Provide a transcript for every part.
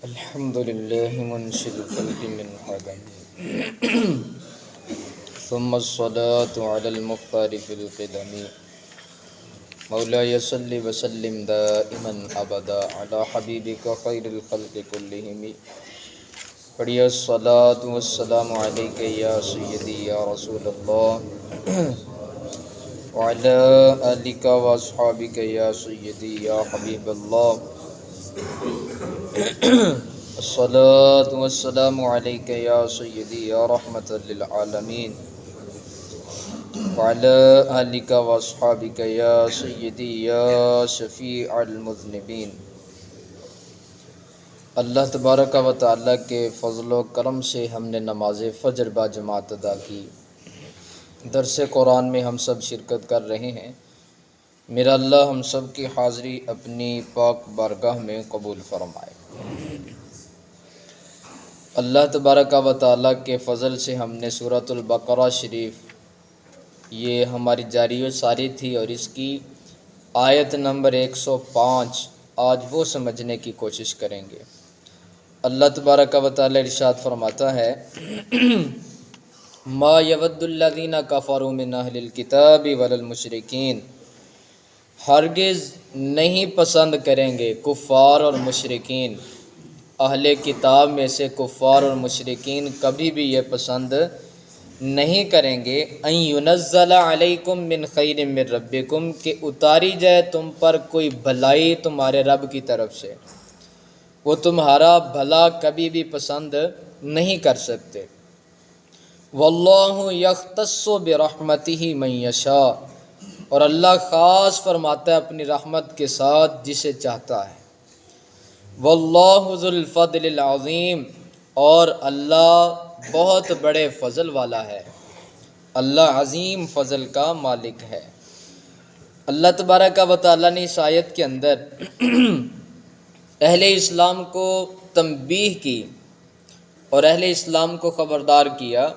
الحمد لله منشد الخلق من عدم ثم الصلاة على المختار في القدم مولاي صل وسلم دائما أبدا على حبيبك خير الخلق كلهم پڑھیے الصلاة والسلام عليك يا سيدي يا رسول الله وعلى آلك وأصحابك يا سيدي يا حبيب الله الصلاة والسلام عليك يا سيدي يا رحمة للعالمين وعلى آلك وأصحابك يا سيدي يا شفيع المذنبين۔ اللہ تبارک و تعالیٰ کے فضل و کرم سے ہم نے نماز فجر با جماعت ادا کی، درس قرآن میں ہم سب شرکت کر رہے ہیں۔ میرا اللہ ہم سب کی حاضری اپنی پاک بارگاہ میں قبول فرمائے۔ اللہ تبارک و تعالیٰ کے فضل سے ہم نے سورۃ البقرہ شریف، یہ ہماری جاری و ساری تھی، اور اس کی آیت نمبر 105 آج وہ سمجھنے کی کوشش کریں گے۔ اللہ تبارک و تعالیٰ ارشاد فرماتا ہے ما یود الذین کفروا من اہل الکتاب ولا المشرکین، ہرگز نہیں پسند کریں گے کفار اور مشرکین، اہل کتاب میں سے کفار اور مشرکین کبھی بھی یہ پسند نہیں کریں گے ان ینزل علیکم من خیر من ربکم، کہ اتاری جائے تم پر کوئی بھلائی تمہارے رب کی طرف سے، وہ تمہارا بھلا کبھی بھی پسند نہیں کر سکتے۔ واللہ یختص برحمتہ من یشاء، اور اللہ خاص فرماتا ہے اپنی رحمت کے ساتھ جسے چاہتا ہے۔ واللہ ذو الفضل العظیم، اور اللہ بہت بڑے فضل والا ہے، اللہ عظیم فضل کا مالک ہے۔ اللہ تبارک و تعالیٰ نے اس آیت کے اندر اہل اسلام کو تنبیہ کی اور اہل اسلام کو خبردار کیا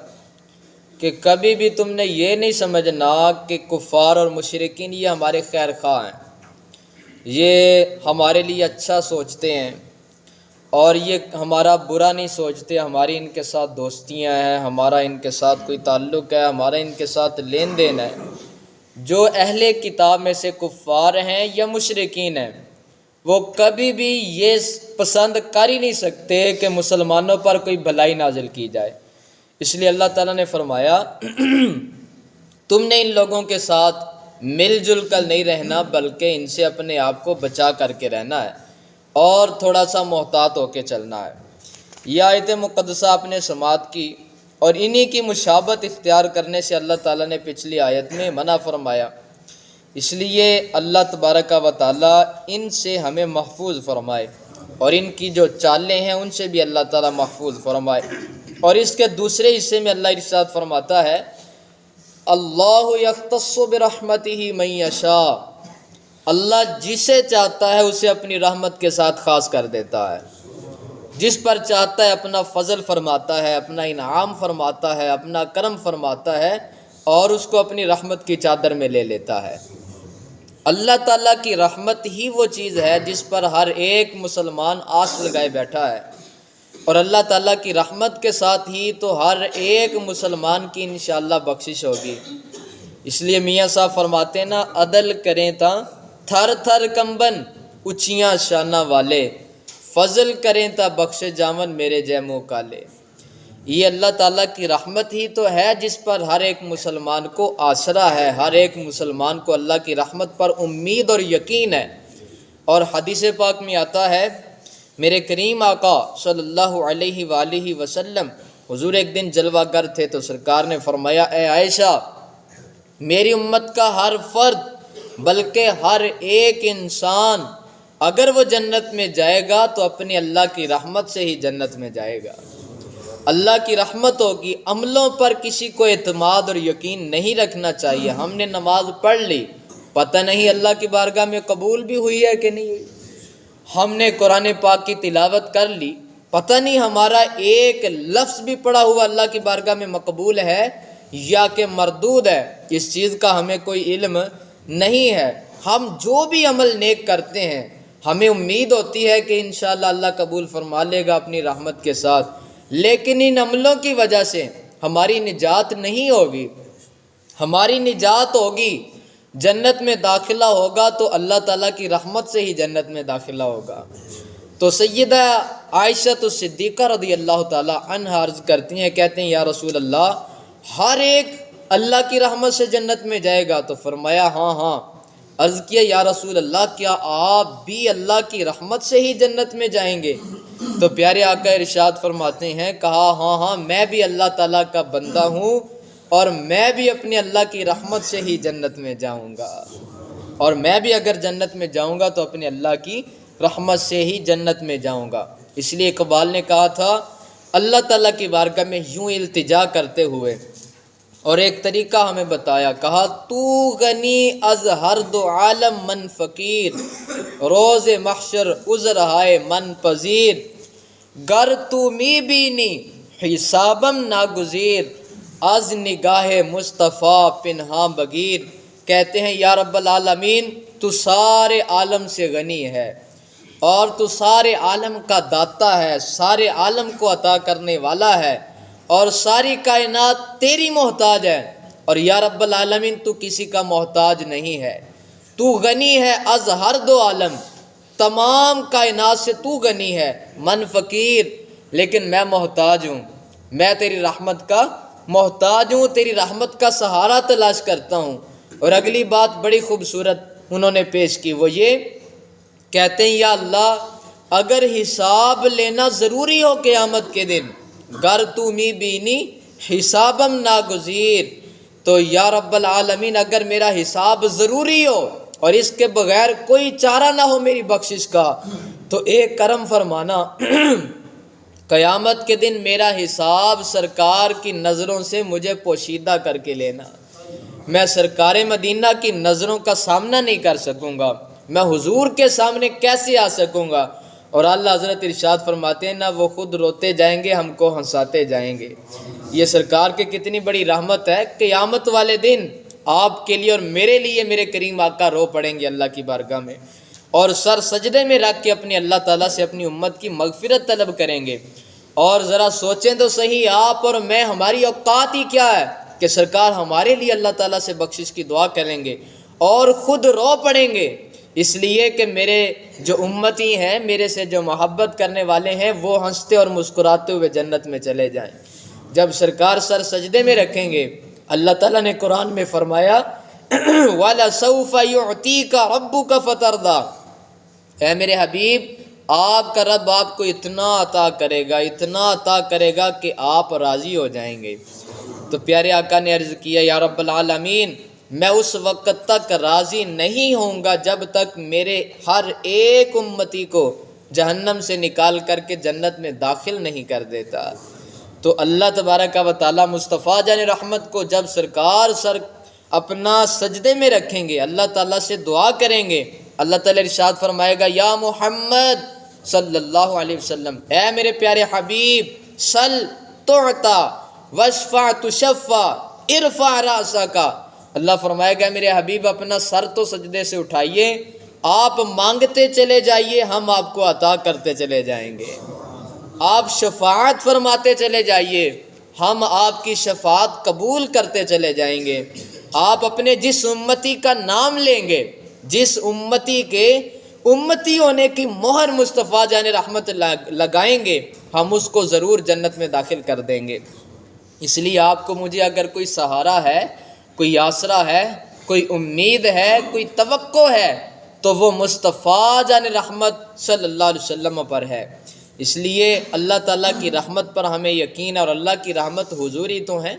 کہ کبھی بھی تم نے یہ نہیں سمجھنا کہ کفار اور مشرکین یہ ہمارے خیر خواہ ہیں، یہ ہمارے لیے اچھا سوچتے ہیں اور یہ ہمارا برا نہیں سوچتے، ہماری ان کے ساتھ دوستیاں ہیں، ہمارا ان کے ساتھ کوئی تعلق ہے، ہمارا ان کے ساتھ لین دین ہے۔ جو اہل کتاب میں سے کفار ہیں یا مشرکین ہیں، وہ کبھی بھی یہ پسند کر ہی نہیں سکتے کہ مسلمانوں پر کوئی بھلائی نازل کی جائے۔ اس لیے اللہ تعالیٰ نے فرمایا تم نے ان لوگوں کے ساتھ مل جل کر نہیں رہنا، بلکہ ان سے اپنے آپ کو بچا کر کے رہنا ہے اور تھوڑا سا محتاط ہو کے چلنا ہے۔ یہ آیت مقدسہ آپ نے سماعت کی، اور انہی کی مشابہت اختیار کرنے سے اللہ تعالیٰ نے پچھلی آیت میں منع فرمایا۔ اس لیے اللہ تبارک و تعالیٰ ان سے ہمیں محفوظ فرمائے، اور ان کی جو چالیں ہیں ان سے بھی اللہ تعالیٰ محفوظ فرمائے۔ اور اس کے دوسرے حصے میں اللہ ارشاد فرماتا ہے اللہ یختص برحمتہ من یشاء، اللہ جسے چاہتا ہے اسے اپنی رحمت کے ساتھ خاص کر دیتا ہے، جس پر چاہتا ہے اپنا فضل فرماتا ہے، اپنا انعام فرماتا ہے، اپنا کرم فرماتا ہے، اور اس کو اپنی رحمت کی چادر میں لے لیتا ہے۔ اللہ تعالیٰ کی رحمت ہی وہ چیز ہے جس پر ہر ایک مسلمان آس لگائے بیٹھا ہے، اور اللہ تعالیٰ کی رحمت کے ساتھ ہی تو ہر ایک مسلمان کی انشاءاللہ بخشش ہوگی۔ اس لیے میاں صاحب فرماتے ہیں نا، عدل کریں تا تھر تھر کمبن اچیاں شانہ والے، فضل کریں تا بخش جامن میرے جے منہ کالے۔ یہ اللہ تعالیٰ کی رحمت ہی تو ہے جس پر ہر ایک مسلمان کو آسرا ہے، ہر ایک مسلمان کو اللہ کی رحمت پر امید اور یقین ہے۔ اور حدیث پاک میں آتا ہے میرے کریم آقا صلی اللہ علیہ وآلہ وسلم حضور ایک دن جلوہ گر تھے، تو سرکار نے فرمایا اے عائشہ، میری امت کا ہر فرد بلکہ ہر ایک انسان اگر وہ جنت میں جائے گا تو اپنی اللہ کی رحمت سے ہی جنت میں جائے گا۔ اللہ کی رحمت ہوگی، عملوں پر کسی کو اعتماد اور یقین نہیں رکھنا چاہیے۔ ہم نے نماز پڑھ لی، پتہ نہیں اللہ کی بارگاہ میں قبول بھی ہوئی ہے کہ نہیں ہوئی۔ ہم نے قرآن پاک کی تلاوت کر لی، پتہ نہیں ہمارا ایک لفظ بھی پڑھا ہوا اللہ کی بارگاہ میں مقبول ہے یا کہ مردود ہے، اس چیز کا ہمیں کوئی علم نہیں ہے۔ ہم جو بھی عمل نیک کرتے ہیں ہمیں امید ہوتی ہے کہ انشاءاللہ اللہ قبول فرما لے گا اپنی رحمت کے ساتھ، لیکن ان عملوں کی وجہ سے ہماری نجات نہیں ہوگی۔ ہماری نجات ہوگی، جنت میں داخلہ ہوگا تو اللہ تعالیٰ کی رحمت سے ہی جنت میں داخلہ ہوگا۔ تو سیدہ عائشہ صدیقہ رضی اللہ تعالیٰ عنہا عرض کرتی ہیں، کہتے ہیں یا رسول اللہ، ہر ایک اللہ کی رحمت سے جنت میں جائے گا؟ تو فرمایا ہاں ہاں۔ عرض کیا یا رسول اللہ، کیا آپ بھی اللہ کی رحمت سے ہی جنت میں جائیں گے؟ تو پیارے آقا ارشاد فرماتے ہیں، کہا ہاں ہاں، میں بھی اللہ تعالیٰ کا بندہ ہوں اور میں بھی اپنے اللہ کی رحمت سے ہی جنت میں جاؤں گا، اور میں بھی اگر جنت میں جاؤں گا تو اپنے اللہ کی رحمت سے ہی جنت میں جاؤں گا۔ اس لیے اقبال نے کہا تھا اللہ تعالیٰ کی بارگاہ میں یوں التجا کرتے ہوئے، اور ایک طریقہ ہمیں بتایا، کہا تو غنی از ہر دو عالم من فقیر، روز محشر عذر ہائے من پذیر، گر تو می بینی حسابم ناگزیر، از نگاہ مصطفیٰ پنہاں بگیر۔ کہتے ہیں یا رب العالمین، تو سارے عالم سے غنی ہے اور تو سارے عالم کا داتا ہے، سارے عالم کو عطا کرنے والا ہے، اور ساری کائنات تیری محتاج ہے، اور یا رب العالمین تو کسی کا محتاج نہیں ہے۔ تو غنی ہے از ہر دو عالم، تمام کائنات سے تو غنی ہے، من فقیر، لیکن میں محتاج ہوں، میں تیری رحمت کا محتاج ہوں، تیری رحمت کا سہارا تلاش کرتا ہوں۔ اور اگلی بات بڑی خوبصورت انہوں نے پیش کی، وہ یہ کہتے ہیں یا اللہ، اگر حساب لینا ضروری ہو قیامت کے دن، گر تو می بینی حسابم ناگزیر، تو یا رب العالمین اگر میرا حساب ضروری ہو اور اس کے بغیر کوئی چارہ نہ ہو میری بخشش کا، تو ایک کرم فرمانا، قیامت کے دن میرا حساب سرکار کی نظروں سے مجھے پوشیدہ کر کے لینا۔ میں سرکار مدینہ کی نظروں کا سامنا نہیں کر سکوں گا، میں حضور کے سامنے کیسے آ سکوں گا؟ اور اللہ حضرت ارشاد فرماتے ہیں، نہ وہ خود روتے جائیں گے، ہم کو ہنساتے جائیں گے۔ یہ سرکار کی کتنی بڑی رحمت ہے، قیامت والے دن آپ کے لیے اور میرے لیے میرے کریم آقا رو پڑیں گے اللہ کی بارگاہ میں، اور سر سجدے میں رکھ کے اپنے اللہ تعالیٰ سے اپنی امت کی مغفرت طلب کریں گے۔ اور ذرا سوچیں تو صحیح، آپ اور میں، ہماری اوقات ہی کیا ہے کہ سرکار ہمارے لیے اللہ تعالیٰ سے بخشش کی دعا کریں گے اور خود رو پڑیں گے، اس لیے کہ میرے جو امتی ہیں، میرے سے جو محبت کرنے والے ہیں، وہ ہنستے اور مسکراتے ہوئے جنت میں چلے جائیں۔ جب سرکار سر سجدے میں رکھیں گے، اللہ تعالیٰ نے قرآن میں فرمایا وَلَسَوْفَ يُعْتِيكَ رَبُّكَ فَتَرْضَىٰ، اے میرے حبیب، آپ کا رب آپ کو اتنا عطا کرے گا، اتنا عطا کرے گا کہ آپ راضی ہو جائیں گے۔ تو پیارے آقا نے عرض کیا یا رب العالمین، میں اس وقت تک راضی نہیں ہوں گا جب تک میرے ہر ایک امتی کو جہنم سے نکال کر کے جنت میں داخل نہیں کر دیتا۔ تو اللہ تبارک و تعالیٰ مصطفیٰ جان رحمت کو جب سرکار سر اپنا سجدے میں رکھیں گے، اللہ تعالیٰ سے دعا کریں گے، اللہ تعالیٰ ارشاد فرمائے گا یا محمد صلی اللہ علیہ وسلم، اے میرے پیارے حبیب، سل تعطا واشفع تشفع ارفع رأسک، اللہ فرمائے گا میرے حبیب اپنا سر تو سجدے سے اٹھائیے، آپ مانگتے چلے جائیے، ہم آپ کو عطا کرتے چلے جائیں گے، آپ شفاعت فرماتے چلے جائیے، ہم آپ کی شفاعت قبول کرتے چلے جائیں گے، آپ اپنے جس امتی کا نام لیں گے، جس امتی کے امتی ہونے کی مہر مصطفیٰ جان رحمت لگائیں گے، ہم اس کو ضرور جنت میں داخل کر دیں گے۔ اس لیے آپ کو مجھے اگر کوئی سہارا ہے، کوئی آسرا ہے، کوئی امید ہے، کوئی توقع ہے، تو وہ مصطفیٰ جان رحمت صلی اللہ علیہ وسلم پر ہے۔ اس لیے اللہ تعالیٰ کی رحمت پر ہمیں یقین ہے، اور اللہ کی رحمت حضور ہی تو ہیں،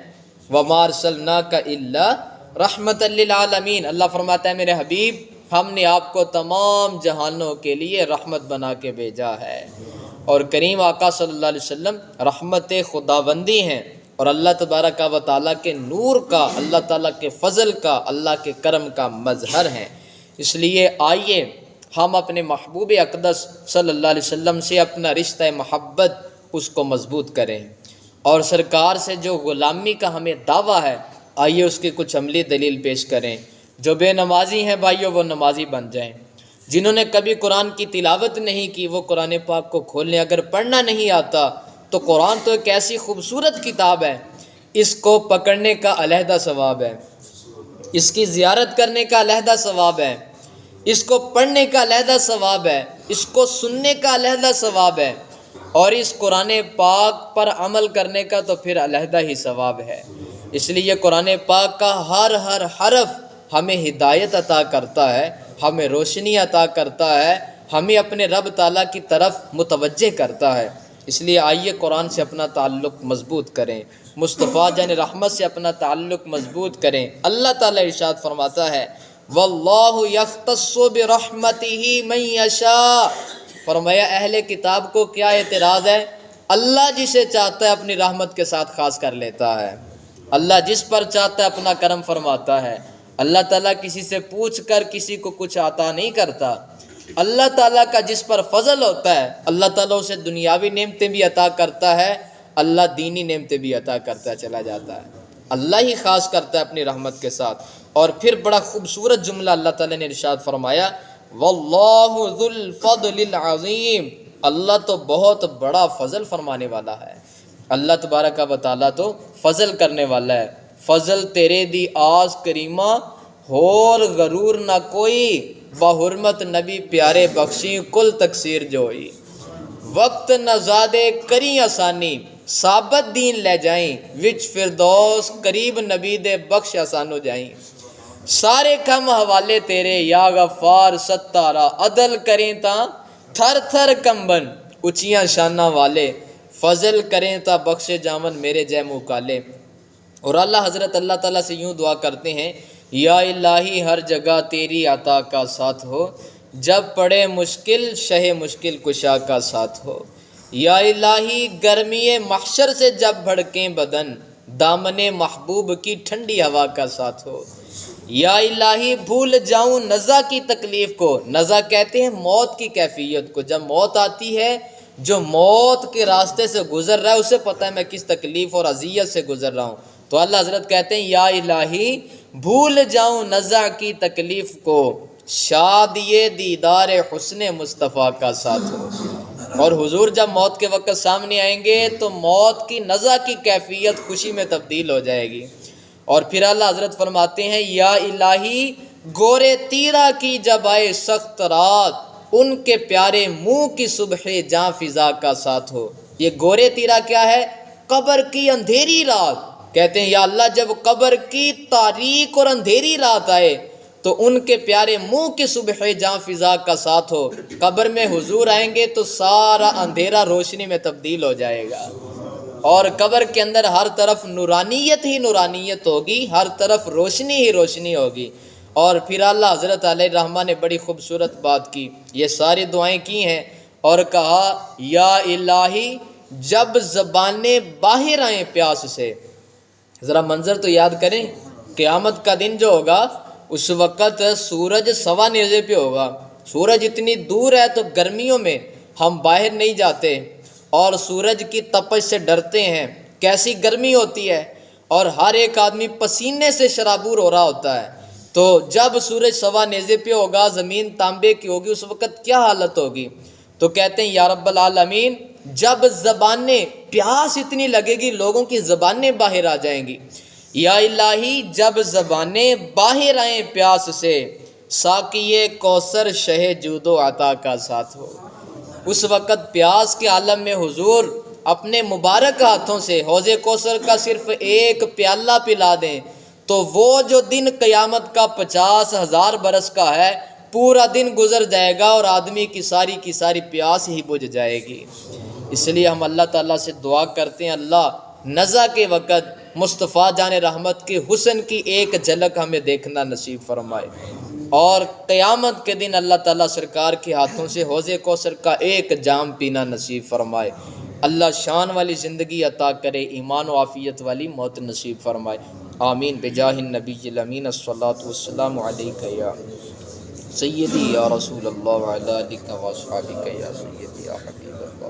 وَمَا أَرْسَلْنَاكَ إِلَّا رَحْمَةً لِّلْعَالَمِينَ، اللہ فرماتا ہے میرے حبیب، ہم نے آپ کو تمام جہانوں کے لیے رحمت بنا کے بھیجا ہے۔ اور کریم آقا صلی اللہ علیہ وسلم رحمت خداوندی ہیں، اور اللہ تبارک و تعالیٰ کے نور کا، اللہ تعالیٰ کے فضل کا، اللہ کے کرم کا مظہر ہیں۔ اس لیے آئیے ہم اپنے محبوب اقدس صلی اللہ علیہ وسلم سے اپنا رشتہ محبت اس کو مضبوط کریں، اور سرکار سے جو غلامی کا ہمیں دعویٰ ہے، آئیے اس کی کچھ عملی دلیل پیش کریں۔ جو بے نمازی ہیں بھائیو، وہ نمازی بن جائیں، جنہوں نے کبھی قرآن کی تلاوت نہیں کی وہ قرآن پاک کو کھول لیں۔ اگر پڑھنا نہیں آتا تو قرآن تو ایک ایسی خوبصورت کتاب ہے، اس کو پکڑنے کا علیحدہ ثواب ہے، اس کی زیارت کرنے کا علیحدہ ثواب ہے، اس کو پڑھنے کا علیحدہ ثواب ہے، اس کو سننے کا علیحدہ ثواب ہے، اور اس قرآن پاک پر عمل کرنے کا تو پھر علیحدہ ہی ثواب ہے۔ اس لیے قرآن پاک کا ہر حرف ہمیں ہدایت عطا کرتا ہے، ہمیں روشنی عطا کرتا ہے، ہمیں اپنے رب تعالیٰ کی طرف متوجہ کرتا ہے۔ اس لیے آئیے قرآن سے اپنا تعلق مضبوط کریں، مصطفیٰ جان رحمت سے اپنا تعلق مضبوط کریں۔ اللہ تعالیٰ ارشاد فرماتا ہے واللہ یختص برحمتہ من یشاء، فرمایا اہل کتاب کو کیا اعتراض ہے؟ اللہ جسے چاہتا ہے اپنی رحمت کے ساتھ خاص کر لیتا ہے، اللہ جس پر چاہتا ہے اپنا کرم فرماتا ہے۔ اللہ تعالیٰ کسی سے پوچھ کر کسی کو کچھ عطا نہیں کرتا۔ اللہ تعالیٰ کا جس پر فضل ہوتا ہے اللہ تعالیٰ اسے دنیاوی نعمتیں بھی عطا کرتا ہے، اللہ دینی نعمتیں بھی عطا کرتا چلا جاتا ہے۔ اللہ ہی خاص کرتا ہے اپنی رحمت کے ساتھ۔ اور پھر بڑا خوبصورت جملہ اللہ تعالیٰ نے ارشاد فرمایا واللہ ذو الفضل العظیم، اللہ تو بہت بڑا فضل فرمانے والا ہے۔ اللہ تبارک و تعالیٰ تو فضل کرنے والا ہے۔ فضل تیرے دی آس کریمہ ہور غرور نہ کوئی، بحرمت نبی پیارے بخشی کل تقصیر جوئی، وقت نہ زادے کری آسانی ثابت دین لے جائیں، وچ فردوس قریب نبی دے بخش آسانو جائیں۔ سارے کم حوالے تیرے یا غفار ستارہ، عدل کریں تاں تھر تھر کمبن اچیاں شانہ والے، فضل کریں تا بخش جامن میرے جے منہ کالے۔ اور حضرت اللہ تعالیٰ سے یوں دعا کرتے ہیں یا الہی ہر جگہ تیری عطا کا ساتھ ہو، جب پڑے مشکل شہ مشکل کشا کا ساتھ ہو۔ یا الہی گرمی محشر سے جب بھڑکیں بدن، دامن محبوب کی ٹھنڈی ہوا کا ساتھ ہو۔ یا الہی بھول جاؤں نزا کی تکلیف کو، نزا کہتے ہیں موت کی کیفیت کو، جب موت آتی ہے جو موت کے راستے سے گزر رہا ہے اسے پتہ ہے میں کس تکلیف اور اذیت سے گزر رہا ہوں، تو اللہ حضرت کہتے ہیں یا الہی بھول جاؤں نزا کی تکلیف کو، شاد یہ دیدار حسن مصطفیٰ کا ساتھ ہو۔ اور حضور جب موت کے وقت سامنے آئیں گے تو موت کی نزا کی کیفیت خوشی میں تبدیل ہو جائے گی۔ اور پھر اللہ حضرت فرماتے ہیں یا الہی گورے تیرا کی جب آئے سخت رات، ان کے پیارے منہ کی صبح جاں فضا کا ساتھ ہو۔ یہ گورے تیرا کیا ہے؟ قبر کی اندھیری رات۔ کہتے ہیں یا اللہ جب قبر کی تاریک اور اندھیری رات آئے تو ان کے پیارے منہ کی صبح جاں فضا کا ساتھ ہو۔ قبر میں حضور آئیں گے تو سارا اندھیرا روشنی میں تبدیل ہو جائے گا، اور قبر کے اندر ہر طرف نورانیت ہی نورانیت ہوگی، ہر طرف روشنی ہی روشنی ہوگی۔ اور پھر اللہ حضرت علیہ الرحمٰ نے بڑی خوبصورت بات کی، یہ ساری دعائیں کی ہیں اور کہا یا الہی جب زبانیں باہر آئیں پیاس سے، ذرا منظر تو یاد کریں، قیامت کا دن جو ہوگا اس وقت سورج سوا نیزے پہ ہوگا، سورج اتنی دور ہے تو گرمیوں میں ہم باہر نہیں جاتے اور سورج کی تپش سے ڈرتے ہیں، کیسی گرمی ہوتی ہے، اور ہر ایک آدمی پسینے سے شرابور ہو رہا ہوتا ہے۔ تو جب سورج سوا نیزے پہ ہوگا، زمین تانبے کی ہوگی، اس وقت کیا حالت ہوگی؟ تو کہتے ہیں یا رب العالمین جب زبانیں پیاس اتنی لگے گی لوگوں کی زبانیں باہر آ جائیں گی۔ یا الہی جب زبانیں باہر آئیں پیاس سے، ساقیے کوثر شہ جود و عطا کا ساتھ ہو۔ اس وقت پیاس کے عالم میں حضور اپنے مبارک ہاتھوں سے حوض کوثر کا صرف ایک پیالہ پلا دیں تو وہ جو دن قیامت کا 50,000 برس کا ہے پورا دن گزر جائے گا اور آدمی کی ساری پیاس ہی بجھ جائے گی۔ اس لیے ہم اللہ تعالیٰ سے دعا کرتے ہیں اللہ نزا کے وقت مصطفیٰ جان رحمت کے حسن کی ایک جھلک ہمیں دیکھنا نصیب فرمائے، اور قیامت کے دن اللہ تعالیٰ سرکار کے ہاتھوں سے حوض کوثر کا ایک جام پینا نصیب فرمائے۔ اللہ شان والی زندگی عطا کرے، ایمان و عافیت والی موت نصیب فرمائے، آمین بجاہ النبی الامین الصلاۃ والسلام علیک یا سیدی یا رسول اللہ وعلی آلک و اصحابک یا سیدی یا حبیب۔